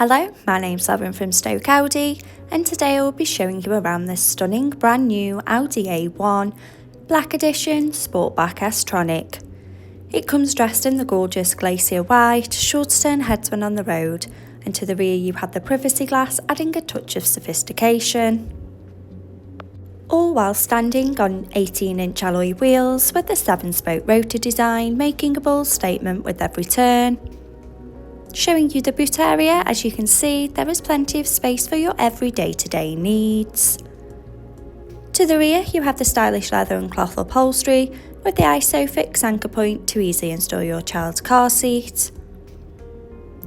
Hello, my name's Lauren from Stoke Audi, and today I will be showing you around this stunning brand new Audi A1 Black Edition Sportback S Tronic. It comes dressed in the gorgeous Glacier white, short-turn heads when on the road, and to the rear you have the privacy glass adding a touch of sophistication. All while standing on 18-inch alloy wheels with the 7-spoke rotor design making a bold statement with every turn. Showing you the boot area, as you can see, there is plenty of space for your every day-to-day needs. To the rear, you have the stylish leather and cloth upholstery with the ISOFIX anchor point to easily install your child's car seat.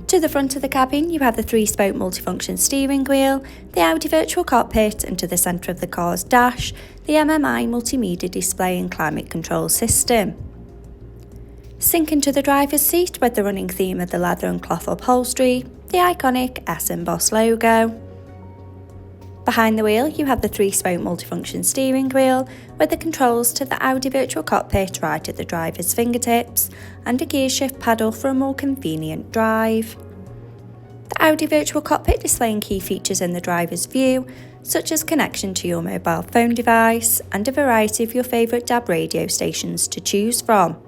To the front of the cabin, you have the 3-spoke multifunction steering wheel, the Audi virtual cockpit, and to the centre of the car's dash, the MMI multimedia display and climate control system. Sink into the driver's seat with the running theme of the leather and cloth upholstery, the iconic S embossed logo. Behind the wheel you have the 3-spoke multifunction steering wheel with the controls to the Audi virtual cockpit right at the driver's fingertips and a gear shift paddle for a more convenient drive. The Audi virtual cockpit displaying key features in the driver's view, such as connection to your mobile phone device and a variety of your favourite DAB radio stations to choose from.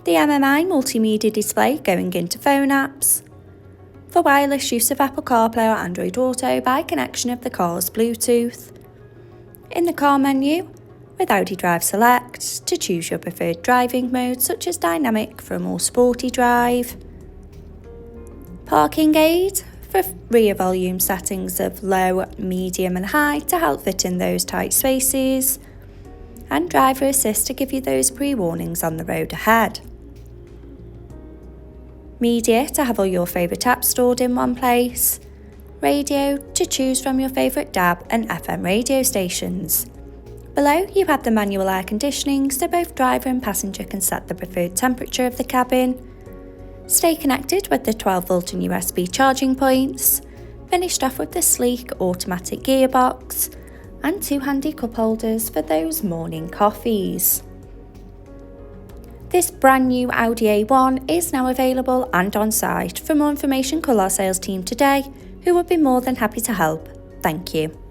The MMI multimedia display going into phone apps. For wireless use of Apple CarPlay or Android Auto by connection of the car's Bluetooth. In the car menu, with Audi Drive Select to choose your preferred driving mode such as dynamic for a more sporty drive. Parking aid for rear volume settings of low, medium and high to help fit in those tight spaces. And driver assist to give you those pre-warnings on the road ahead. Media to have all your favourite apps stored in one place. Radio to choose from your favourite DAB and FM radio stations. Below you have the manual air conditioning so both driver and passenger can set the preferred temperature of the cabin. Stay connected with the 12V and USB charging points. Finished off with the sleek automatic gearbox and 2 handy cup holders for those morning coffees. This brand new Audi A1 is now available and on site. For more information, call our sales team today, who would be more than happy to help. Thank you.